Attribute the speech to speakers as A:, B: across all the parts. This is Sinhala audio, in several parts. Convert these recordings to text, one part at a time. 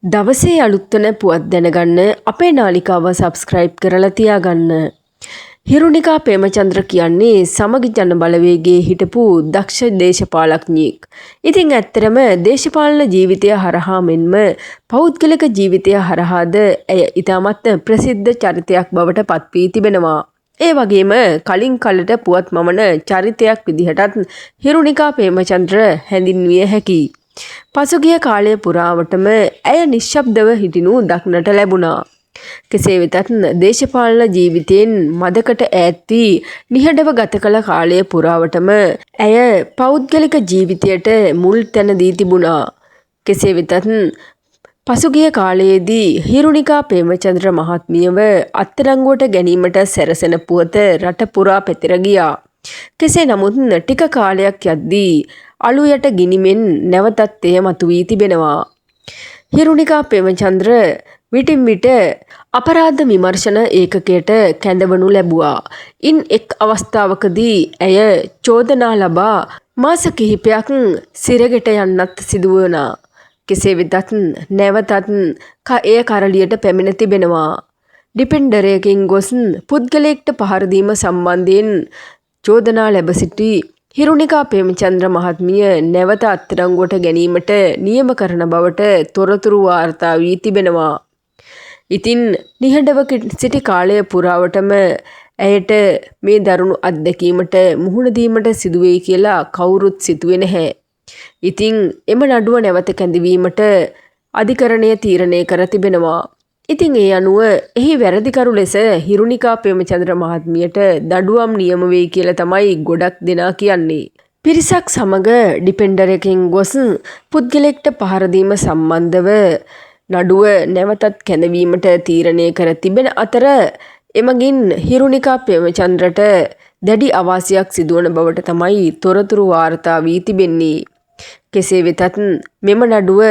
A: දවසේ අලුත් වෙන පුවත් දැනගන්න අපේ නාලිකාව සබ්ස්ක්‍රයිබ් කරලා තියාගන්න. හිරුනිකා ප්‍රේමචන්ද්‍ර කියන්නේ සමගි ජන බලවේගයේ හිටපු දක්ෂ දේශපාලඥයෙක්. ඉතින් ඇත්තරම දේශපාලන ජීවිතය හරහා මෙන්ම පෞද්ගලික ජීවිතය හරහාද ඇය ඉතාමත් ප්‍රසිද්ධ චරිතයක් බවට පත් වී තිබෙනවා. ඒ වගේම කලින් කලට පුවත් මමන චරිතයක් විදිහටත් හිරුනිකා ප්‍රේමචන්ද්‍ර හැඳින්විය හැකියි. පසුගිය කාලය පුරාවටම ඇය නිශ්ශබ්දව හිටිනු දක්නට ලැබුණා. කෙසේ වෙතත් දේශපාලන ජීවිතයෙන් මදකට ඈත් වී නිහඬව ගත කළ කාලය පුරාවටම ඇය පෞද්ගලික ජීවිතයට මුල් තැන දී තිබුණා. කෙසේ වෙතත් පසුගිය කාලයේදී හිරුනිකා ප්‍රේමචන්ද්‍ර මහත්මියව අත්අඩංගුවට ගැනීමට සැරසෙන පුවත රට පුරා පැතිර ගියා. කෙසේ නමුත් ටික කාලයක් යද්දී අලුයට ගිනිමෙන් නැවතත් එය මතුවී තිබෙනවා. හිරුනිකා ප්‍රේමචන්ද්‍ර විටින් විට අපරාධ විමර්ශන ඒකකයට කැඳවනු ලැබුවා. ඉන් එක් අවස්ථාවකදී ඇය චෝදනා ලබා මාස කිහිපයක් සිරගෙට යන්නත් සිදුවුණා. කෙසේ වෙතත් නැවතත් එය කරලියට පැමිණ තිබෙනවා. ඩිපෙන්ඩරයකින් ගොස් පුද්ගලයෙක්ට පහර දීම සම්බන්ධයෙන් චෝදනා ලැබ සිටි හිරුනිකා ප්‍රේමචන්ද්‍ර මහත්මිය නැවත අත්අඩංගුවට ගැනීමට නියම කරන බවට තොරතුරු වාර්තා වී තිබෙනවා. ඉතින් නිහඬව සිටි කාලය පුරාවටම ඇයට මේ දරුණු අත්දැකීමට මුහුණ දීමට සිදුවෙයි කියලා කවුරුත් සිතුවේ නැහැ. ඉතින් එම නඩුව නැවත කැඳවීමට අධිකරණය තීරණය කර තිබෙනවා. ඉතින් ඒ අනුව එහි වැරදිකරු ලෙස හිරුනිකා ප්‍රේමචන්ද්‍ර මහත්මියට දඩුවම් නියම වෙයි කියලා තමයි ගොඩක් දෙනා කියන්නේ. පිරිසක් සමග ඩිපෙන්ඩර් එකකින් ගොස් පුද්ගලයෙක්ට පහර දීම සම්බන්ධව නඩුව නැවතත් කැඳවීමට තීරණය කර තිබෙන අතර එමගින් හිරුනිකා ප්‍රේමචන්ද්‍රට දැඩි අවාසියක් සිදුවන බවට තමයි තොරතුරු වාර්තා වී තිබෙන්නේ. කෙසේ වෙතත් මෙම නඩුව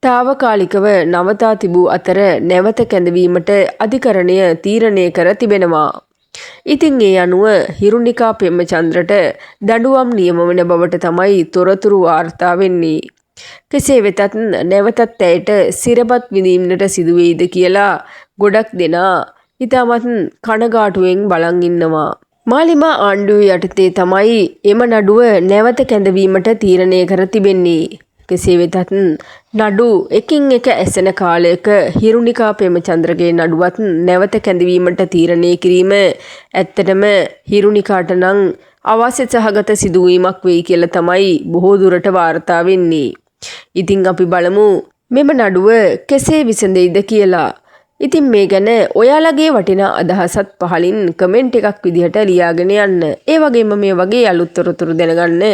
A: තාවකාලිකව නවතා තිබූ අතර නැවත කැඳවීමට අධිකරණය තීරණය කර තිබෙනවා. ඉතින් ඒ අනුව හිරුනිකා ප්‍රේමචන්ද්‍රට දඩුවම් නියම වන බවට තමයි තොරතුරු වාර්තා වෙන්නේ. කෙසේ වෙතත් නැවතත් ඇයට සිරපත් විඳීමට සිදුවේද කියලා ගොඩක් දෙනා ඉතාමත් කනගාටුවෙන් බලන් ඉන්නවා. මාලිමා ආණ්ඩුව යටතේ තමයි එම නඩුව නැවත කැඳවීමට තීරණය කර තිබෙන්නේ. කෙසේ වෙතත් නඩු එකින් එක ඇසෙන කාලයක හිරුනිකා ප්‍රේමචන්ද්‍රගේ නඩුවත් නැවත කැඳවීමට තීරණය කිරීම ඇත්තටම හිරුනිකාට නම් අවාසි සහගත සිදුවීමක් වෙයි කියලා තමයි බොහෝ දුරට වාර්තා වෙන්නේ. ඉතින් අපි බලමු මෙම නඩුව කෙසේ විසඳෙයිද කියලා. ඉතින් මේ ගැන ඔයාලගේ වටිනා අදහසත් පහලින් කමෙන්ට් එකක් විදිහට ලියාගෙන යන්න. ඒ වගේම මේ වගේ අලුත් තොරතුරු දැනගන්න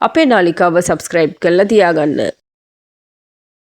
A: අපේ නාලිකාව සබ්ස්ක්‍රයිබ් කරලා තියාගන්න.